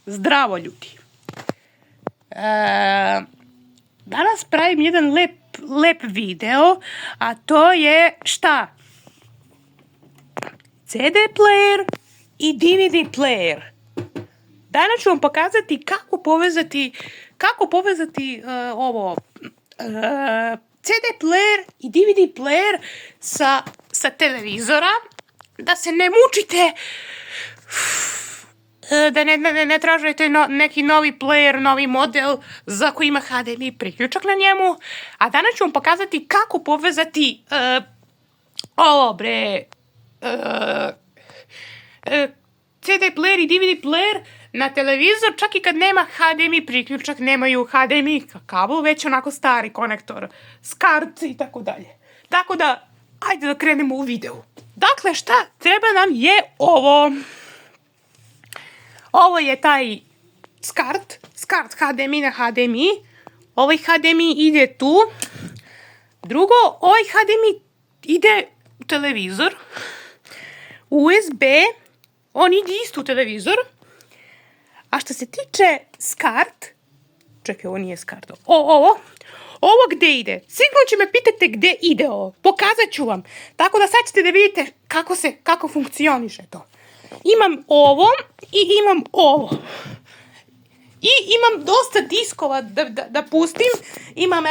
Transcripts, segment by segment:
Zdravo ljudi. Danas pravim jedan lep video, a to je šta? CD player i DVD player. Danas ću vam pokazati kako povezati ovo CD player i DVD player sa televizora, da se ne mučite, da ne tražite neki novi player, novi model za koji ima HDMI priključak na njemu. A danas ću vam pokazati kako povezati CD player i DVD player na televizor, čak i kad nema HDMI priključak, nemaju HDMI kabel, već onako stari konektor, SCART i tako dalje. Tako da, ajde da krenemo u video. Dakle, šta treba nam je ovo. Ovo je taj SCART HDMI na HDMI. Ovaj HDMI ide tu. Drugo, ovaj HDMI ide u televizor. USB, on ide isto u televizor. A što se tiče SCART, čekaj, ovo nije SCART, ovo gde ide? Sigurno će me pitati gde ide ovo. Pokazat ću vam. Tako da sad ćete da vidite kako funkcioniše to. Imam ovo i imam ovo. I imam dosta diskova da pustim. Imam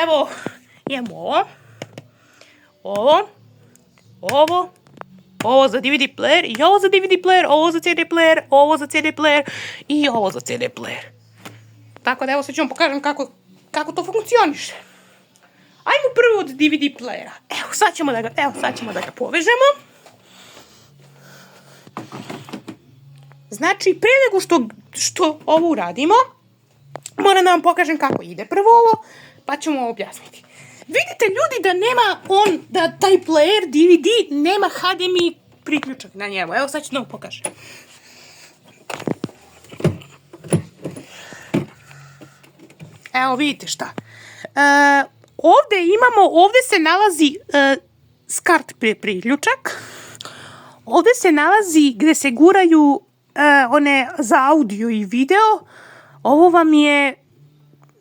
ovo za DVD player i ovo za DVD player, ovo za CD player, ovo za CD player i ovo za CD player. Tako da evo sad ću vam pokažem kako to funkcioniše. Ajmo prvo od DVD playera. Evo sad ćemo da ga povežemo. Znači, pre nego što ovo uradimo, moram da vam pokažem kako ide prvo ovo, pa ćemo objasniti. Vidite ljudi da taj player DVD nema HDMI priključak na njemu. Evo sad ću da vam pokažem. Evo vidite šta. Ovde se nalazi SCART priključak. Ovde se nalazi gde se guraju one za audio i video. Ovo vam je,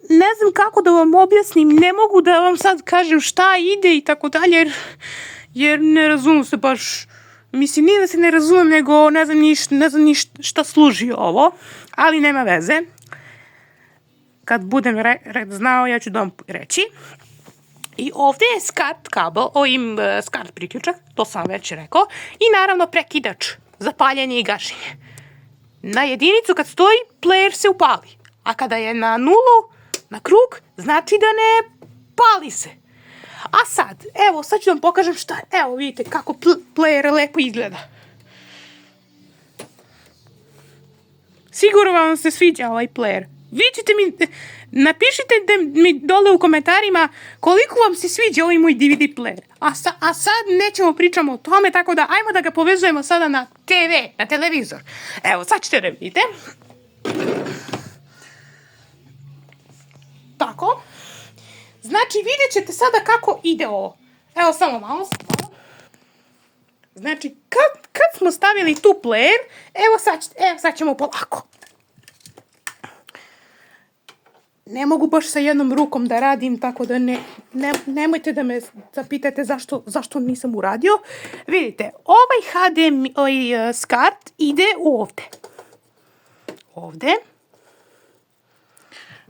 ne znam kako da vam objasnim, ne mogu da vam sad kažem šta ide i tako dalje, jer ne razumem se baš, mislim nije da se ne razumem, nego ne znam ni šta služi ovo, ali nema veze. Kad budem znao, ja ću da vam reći. I ovde je SCART kabel, SCART priključak, to sam već rekao, i naravno prekidač za paljenje i gašenje. Na jedinicu kad stoji, player se upali, a kada je na nulu, na krug, znači da ne pali se. A sad, evo, sad ću vam pokažem šta, evo vidite kako player lepo izgleda. Sigurno vam se sviđa ovaj player. Vi ćete napišite mi dole u komentarima koliko vam se sviđa ovaj moj DVD player. A sad nećemo pričamo o tome, tako da ajmo da ga povezujemo sada na TV, na televizor. Evo, sad ćete da vidite. Tako. Znači, vidjet ćete sada kako ide ovo. Evo, samo malo. Znači, kad smo stavili tu player, evo sad ćemo polako. Ne mogu baš sa jednom rukom da radim, tako da nemojte da me zapitate zašto nisam uradio. Vidite, ovaj HDMI, SCART ide ovde. Ovde.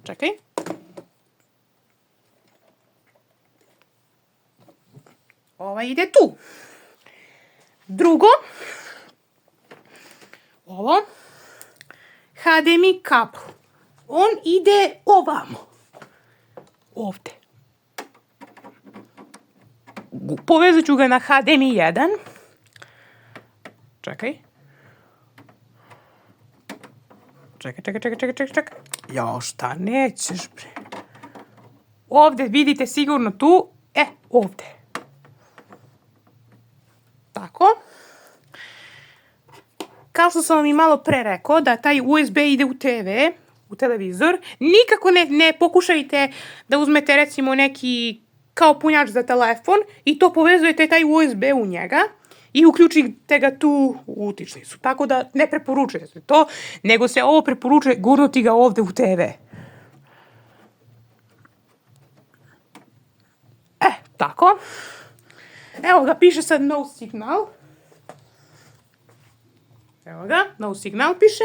Čekaj. Ovaj ide tu. Drugo. Ovo. HDMI kabel. On ide ovamo. Ovde. Povezat ću ga na HDMI 1. Čekaj. Čekaj. Jo, šta nećeš, bre. Ovde, vidite sigurno tu. Ovde. Tako. Kao što sam vam i malo pre rekao, da taj USB ide u TV, u televizor. Nikako ne pokušajte da uzmete recimo neki kao punjač za telefon i to povezujete taj USB u njega, i uključite ga tu u utičnicu. Tako da ne preporučuje se to, nego se ovo preporučuje gurnuti ga ovde u TV. Tako. Evo ga, piše sad no signal. Evo ga, no signal piše.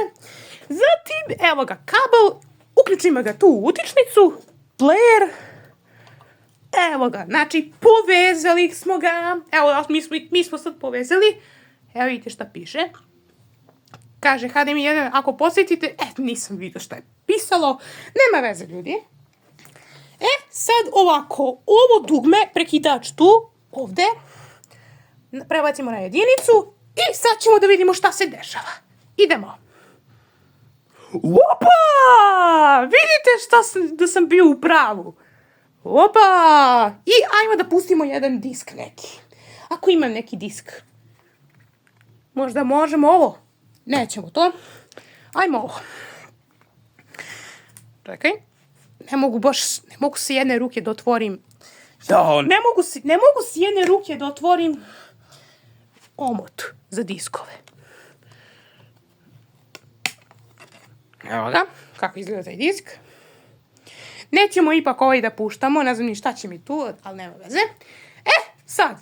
Zatim, evo ga, kabel, uključimo ga tu u utičnicu, player. Evo ga, znači povezali smo ga. Evo, mi smo sad povezali. Evo vidite šta piše. Kaže HDMI 1, ako posjetite, nisam vidio šta je pisalo. Nema veze, ljudi. Sad ovako, ovo dugme, prekidač tu, ovde, prebacimo na jedinicu i sad ćemo da vidimo šta se dešava. Idemo. Opa! Vidite da sam bio u pravu. Opa! I ajmo da pustimo jedan disk neki. Ako imam neki disk. Možda možemo ovo. Nećemo to. Ajmo ovo. Čekaj. Ne mogu se jedne ruke da otvorim. Ne mogu se jedne ruke da otvorim omot za diskove. Evo ga, kako izgleda taj disk. Nećemo ipak ovaj da puštamo, ne znam ni šta će mi tu, ali nema veze. Sad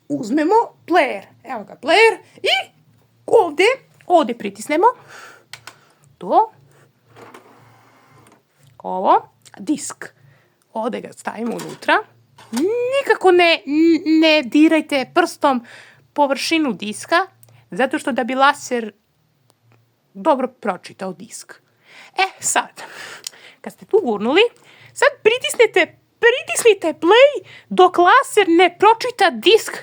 uzmemo player. Evo ga, player. I ovde pritisnemo. To. Ovo. Disk. Ovde ga stavimo unutra. Nikako ne dirajte prstom površinu diska, zato što da bi laser dobro pročitao disk. Sad, kad ste tu gurnuli, sad pritisnite play dok laser ne pročita disk.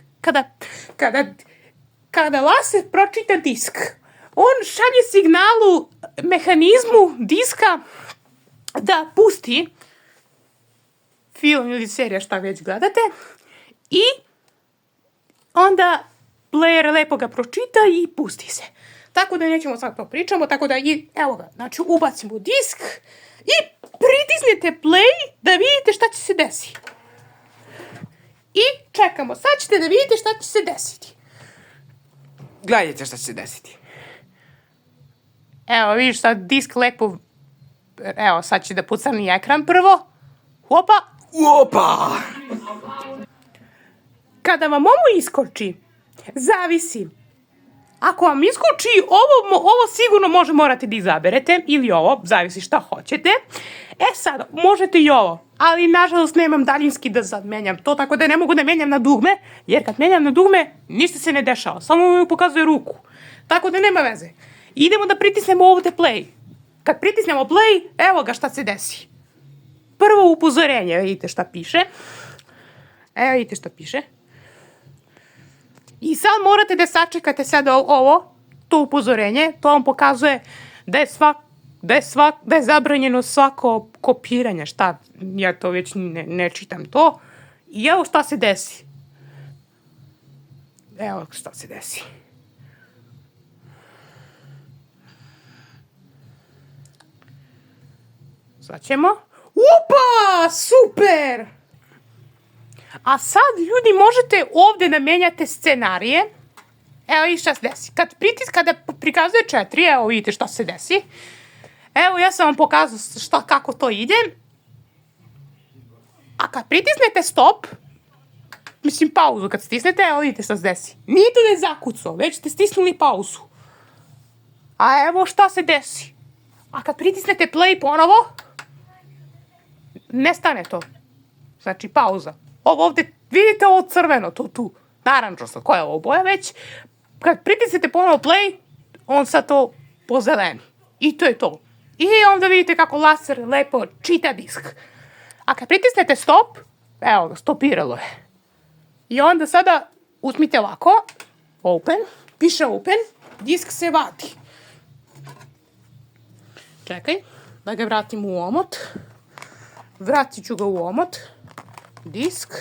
Kada laser pročita disk, on šalje signalu mehanizmu diska da pusti film ili serija, šta već gledate, i onda player lepo ga pročita i pusti se. Tako da nećemo sad to pričamo, tako da evo ga, znači ubacimo disk i pritisnete play da vidite šta će se desiti. I čekamo, sad ćete da vidite šta će se desiti. Gledajte šta će se desiti. Evo, vidiš sad disk lepo, evo sad će da pucrni ekran prvo. Opa! Kada vam ovo iskoči, zavisi. Ako vam iskoči ovo sigurno morate da izaberete, ili ovo, zavisi šta hoćete. Sad, možete i ovo, ali nažalost nemam daljinski da sad menjam to, tako da ne mogu da menjam na dugme, jer kad menjam na dugme, ništa se ne dešava, samo mi pokazuje ruku. Tako da nema veze. Idemo da pritisnemo ovde play. Kad pritisnemo play, evo ga šta se desi. Prvo upozorenje, vidite šta piše. Evo vidite šta piše. I sad morate da sačekate sad to upozorenje. To vam pokazuje da je zabranjeno svako kopiranje. Šta, ja to već ne čitam to. I evo šta se desi. Evo šta se desi. Sad ćemo. Opa, super! A sad, ljudi, možete ovde da menjate scenarije. Evo i šta se desi. Kada prikazuje 4, evo vidite šta se desi. Evo, ja sam vam pokazao kako to ide. A kad pritisnete stop, mislim pauzu kad stisnete, evo vidite šta se desi. Nije to da je zakucao, već ste stisnuli pauzu. A evo šta se desi. A kad pritisnete play ponovo, nestane to. Znači pauza. Ovo ovde, vidite ovo crveno, to tu, narančasto, koja je ovo boja već. Kad pritisnete ponovo play, on sad to pozeleni. I to je to. I onda vidite kako laser lepo čita disk. A kad pritisnete stop, evo ga, stopiralo je. I onda sada uzmite ovako, open, piše open, disk se vadi. Čekaj, da ga vratim u omot. Vratit ću ga u omot. Disk.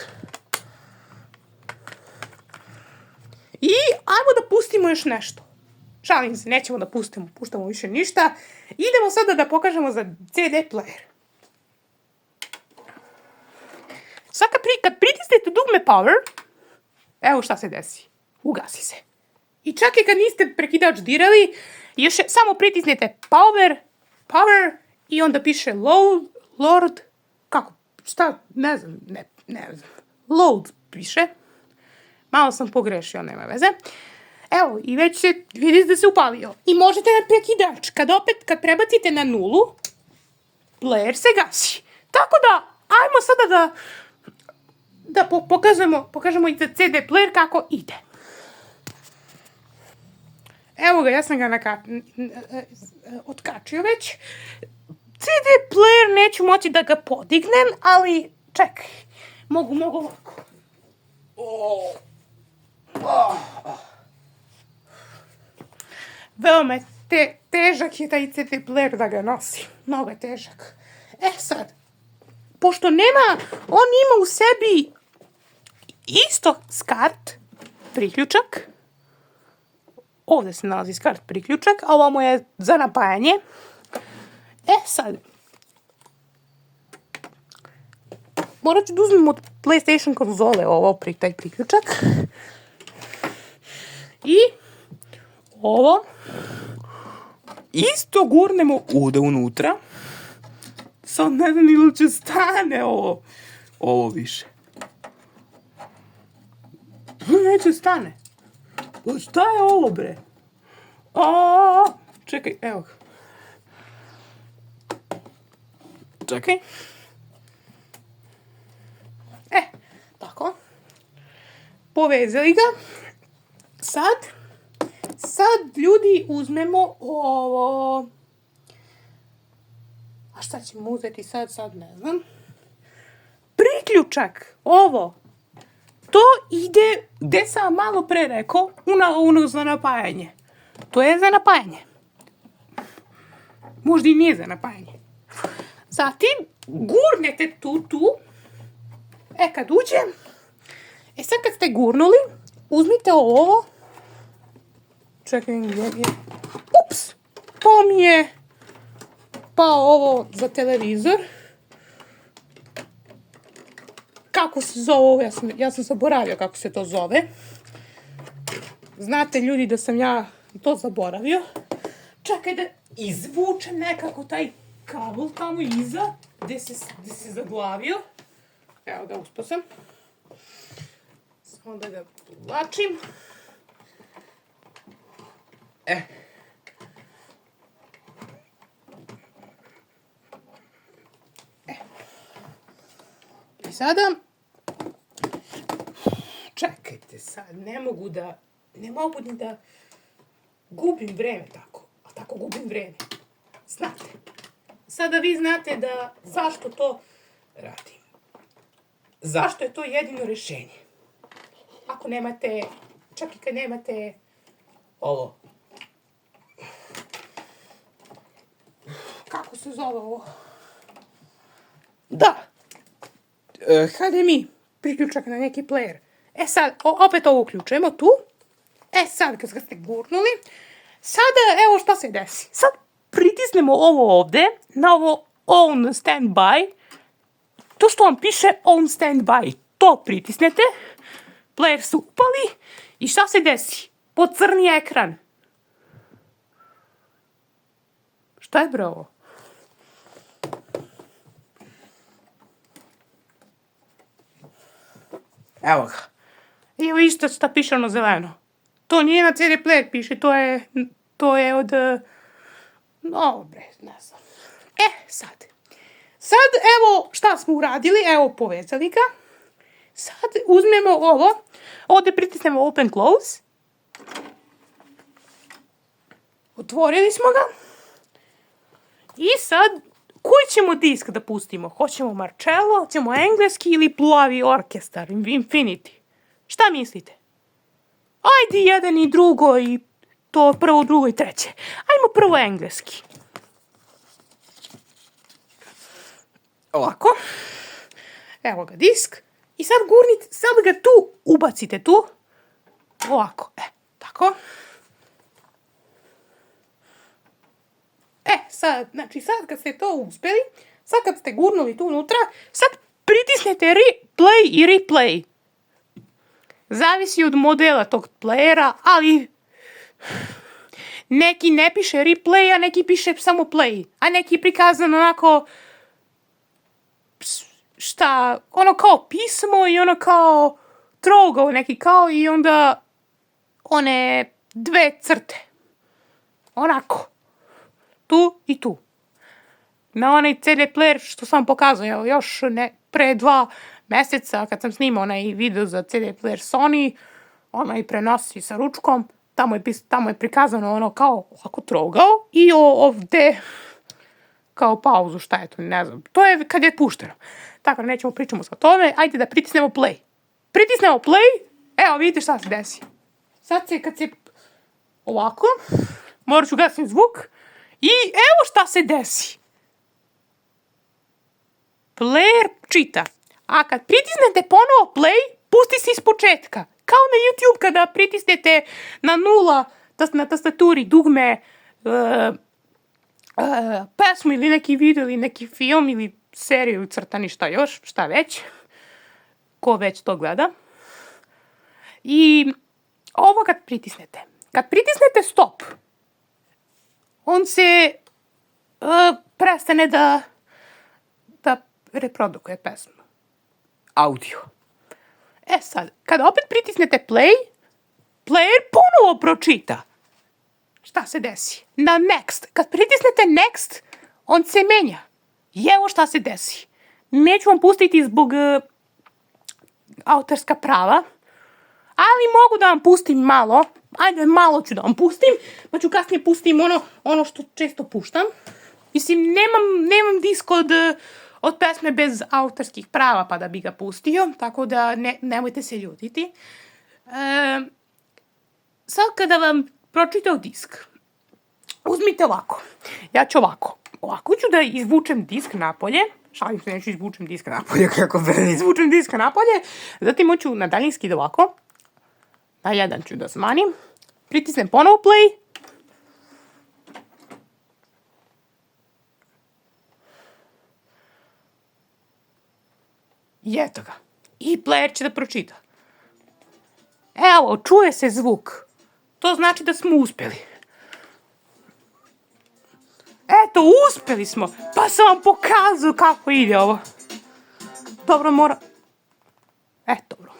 I ajmo da pustimo još nešto. Šalim se, nećemo da puštamo više ništa. Idemo sada da pokažemo za CD player. Sad kad pritisnete dugme power, evo šta se desi. Ugasi se. I čak i kad niste prekidač dirali, još samo pritisnete power i onda piše load, kako, šta, ne znam, load piše. Malo sam pogrešio, nema veze. Evo, i već se vidi da se upalio. I možete na prekidač, kad prebacite na nulu, player se gasi. Tako da, ajmo sada da pokažemo i za CD player kako ide. Evo ga, ja sam ga otkačio već. CD player neću moći da ga podignem, ali čekaj, mogu ovako. Veoma težak je taj CD player da ga nosi. Mnogo je težak. Sad, pošto on ima u sebi isto SCART priključak. Ovdje se nalazi SCART priključak, a ovamo je za napajanje. Sad, morat ću da uzmem od PlayStation konzole taj priključak. I ovo isto gurnemo ovdje unutra. Sad ne znam ili će stane ovo više. Neće stane. Šta je ovo, bre? Čekaj, evo ga. Čekaj. Tako. Povezali ga. Sad ljudi uzmemo ovo. A šta ćemo uzeti sad ne znam. Priključak, ovo. To ide, gdje sam malo pre rekao, ono za napajanje. To je za napajanje. Možda i nije za napajanje. Zatim, gurnete tu. Kad uđe. Sad kad ste gurnuli, uzmite ovo. Čekaj, gdje je? Ups! Pao ovo za televizor. Kako se zove ovo? Ja sam zaboravio kako se to zove. Znate ljudi da sam ja to zaboravio. Čekaj da izvučem nekako taj kabel tamo iza gdje se zaglavio. Evo ga, uspio sam. Samo da ga povlačim. I sada čekajte sad, ne mogu ni da gubim vreme tako. A tako gubim vreme. Znate. Sada vi znate da zašto to radim. Zašto je to jedino rješenje? Ako nemate, čak i kad nemate ovo. Kako se zove ovo? Da. HDMI priključak na neki player. Sad, opet ovo uključujemo tu. Sad, kad ste gurnuli, sada, evo šta se desi. Sad pritisnemo ovo ovdje, na ovo on standby. To što vam piše on standby, to pritisnete. Player se upali i šta se desi? Pocrni ekran. Šta je bre ovo? Evo ga. Evo isto šta piše ono zeleno. To nije na CD player piše, to je od... No, bre, ne znam. Sad, evo šta smo uradili, evo povezali ga. Sad uzmemo ovo, ovdje pritisnemo open close. Otvorili smo ga. I sad, koji ćemo disk da pustimo? Hoćemo Marcello, hoćemo engleski ili plavi orkestar, Infinity? Šta mislite? Ajde jedan i drugo i to prvo, drugo i treće. Ajmo prvo engleski. Ovako. Evo ga disk. I sad gurnite, sad ga tu ubacite tu. Ovako, tako. Sad kad ste to uspjeli, sad kad ste gurnuli tu unutra, sad pritisnete play i replay. Zavisi od modela tog playera, ali Neki ne piše replay, a neki piše samo play. A neki je prikazan onako, šta, ono kao pismo i ono kao trougao neki kao i onda one 2 crte. Onako. Tu i tu. Na onaj CD player što sam pokazao, još pre 2 meseca kad sam snimao onaj video za CD player Sony, onaj prenosi sa ručkom, tamo je prikazano ono kao ovako trougao i ovde kao pauzu, šta je to, ne znam. To je kad je pušteno. Tako da nećemo pričamo sa tome, ajde da pritisnemo play. Pritisnemo play, evo vidite šta se desi. Sad kad se ovako, morat ću gasiti zvuk i evo šta se desi. Player čita. A kad pritisnete ponovo play, pusti se iz početka. Kao na YouTube kada pritisnete na 0 na tastaturi dugme pesmu ili neki video ili neki film ili seriju crtani šta već. Ko već to gleda. I ovo kad pritisnete. Kad pritisnete stop, on se prestane da reprodukuje pesmu. Audio. Sad, kada opet pritisnete play, player ponovo pročita. Šta se desi? Na next. Kad pritisnete next, on se menja. I evo šta se desi. Neću vam pustiti zbog autorska prava, ali mogu da vam pustim malo. Ajde, malo ću da vam pustim, pa ću kasnije pustim ono što često puštam. Mislim, nemam disk od pesme bez autorskih prava pa da bi ga pustio, tako da nemojte se ljutiti. Sad kada vam pročitao disk, uzmite ovako. Ja ću ovako. Ovako ću da izvučem disk napolje. Šalim se, neću izvučem disk napolje, kako izvučem disk napolje. Zatim hoću na daljinski da ovako. Na 1 ću da smanim. Pritisnem ponovo play. I eto ga. I player će da pročita. Evo, čuje se zvuk. To znači da smo uspeli. Eto, uspeli smo. Pa sam vam pokazao kako ide ovo. Dobro, dobro.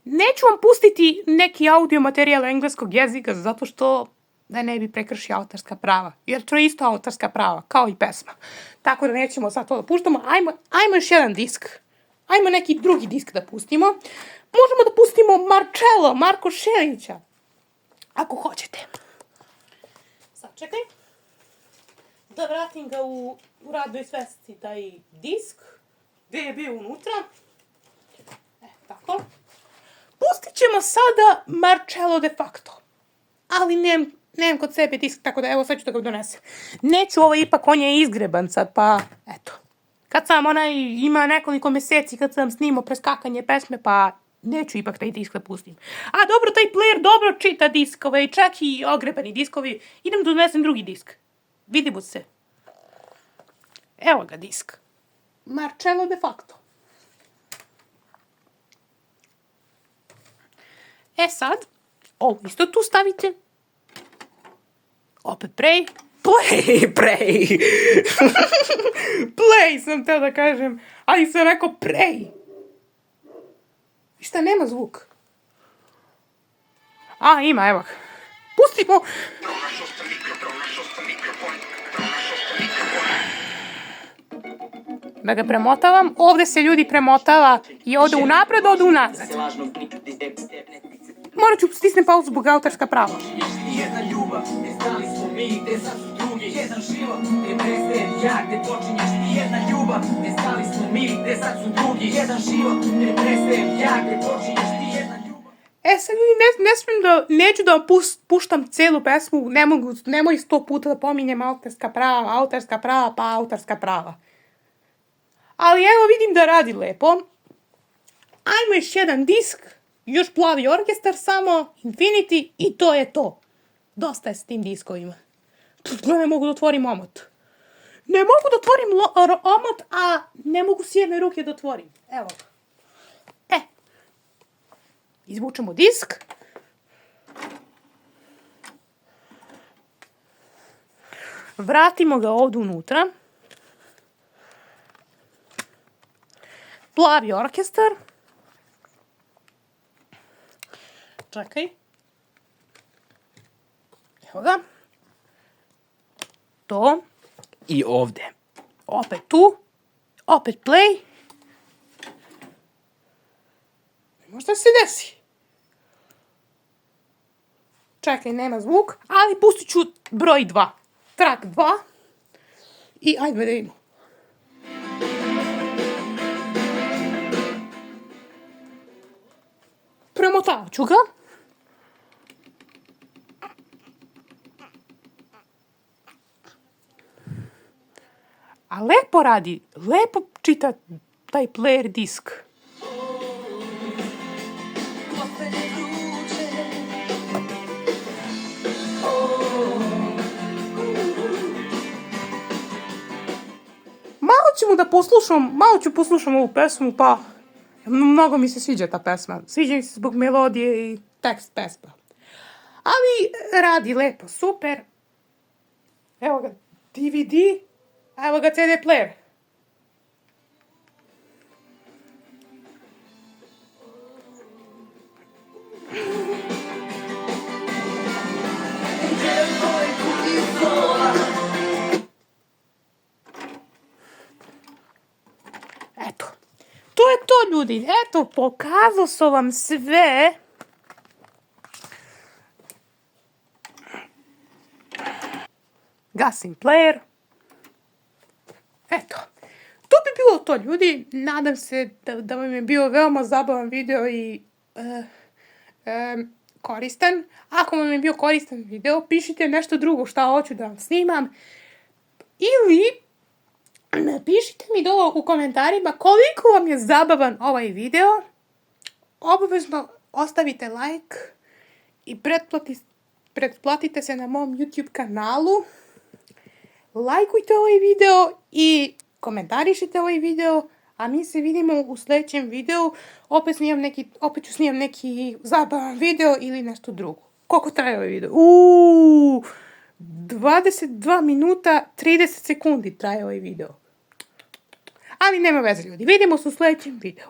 Neću vam pustiti neki audio materijal engleskog jezika zato što da ne bi prekršio autorska prava. Jer to je isto autorska prava, kao i pesma. Tako da nećemo sad to da puštamo. Ajmo još jedan disk. Ajmo neki drugi disk da pustimo. Možemo da pustimo Marko Šerića. Ako hoćete. Sad čekaj. Da vratim ga u radnoj svesci taj disk. Gde je bio unutra. Tako. Pustit ćemo sada Marcello de facto. Ali nemam kod sebe disk, tako da evo sad ću da ga donesem. Neću ipak, on je izgreban sad, pa eto. Kad sam ima nekoliko meseci kad sam snimao preskakanje pesme, pa neću ipak taj disk da pustim. A dobro, taj player dobro čita diskove, čak i ogrebani diskovi. Idem da donesem drugi disk. Vidimo se. Evo ga disk. Marcello de facto. Sad, ovo isto tu stavite. Opet play. Play sam teo da kažem, ali sam rekao play. I šta, nema zvuk? Ima, evo. Pustimo. Da ga premotavam. Ovde se ljudi premotava i ode unapred, ode unazad. Morat ću stisnem pauzu zbog autorska prava. Jedna ljubav, ne stali smo mi, gde sad su drugi, jedan život, ne prestajem ja, gde počinješ ti. Jedna ljubav, ne stali smo mi, gde sad su drugi, jedan život, ne prestajem ja, gde počinješ ti. Jedna ljubav. Sad ljudi, neću da vam puštam celu pesmu, nemoj 100 puta da pominjem autorska prava. Ali evo vidim da radi lepo. Ajmo još jedan disk. Još plavi orkestar samo, Infinity i to je to. Dosta je s tim diskovima. Ne mogu da otvorim omot. Ne mogu da otvorim omot, a ne mogu s jedne ruke da otvorim. Evo ga. Izvučemo disk. Vratimo ga ovdje unutra. Plavi orkestar. Čekaj. Evo ga. To. I ovdje. Opet tu. Opet play. Možda se desi. Čekaj, nema zvuk, ali pustit ću broj 2. Track 2. I ajde da vidimo. Premotavat ću ga. A lepo radi, lepo čita taj player disk. Malo ću poslušam ovu pesmu, pa mnogo mi se sviđa ta pesma. Sviđa mi se zbog melodije i tekst pesma. Ali radi lepo, super. Evo ga DVD, evo ga CD player. Eto, to je to, ljudi. Eto, pokazao sam vam sve. Gasim player. Eto, to bi bilo to, ljudi. Nadam se da vam je bio veoma zabavan video i koristan. Ako vam je bio koristan video, pišite nešto drugo šta hoću da vam snimam. Ili napišite mi dole u komentarima koliko vam je zabavan ovaj video. Obavezno ostavite like i pretplatite se na mom YouTube kanalu. Lajkujte ovaj video i komentarišite ovaj video. A mi se vidimo u sljedećem videu. Opet ću snimam neki zabavan video ili nešto drugo. Koliko traje ovaj video? 22 minuta 30 sekundi traje ovaj video. Ali nema veze, ljudi. Vidimo se u sljedećem videu.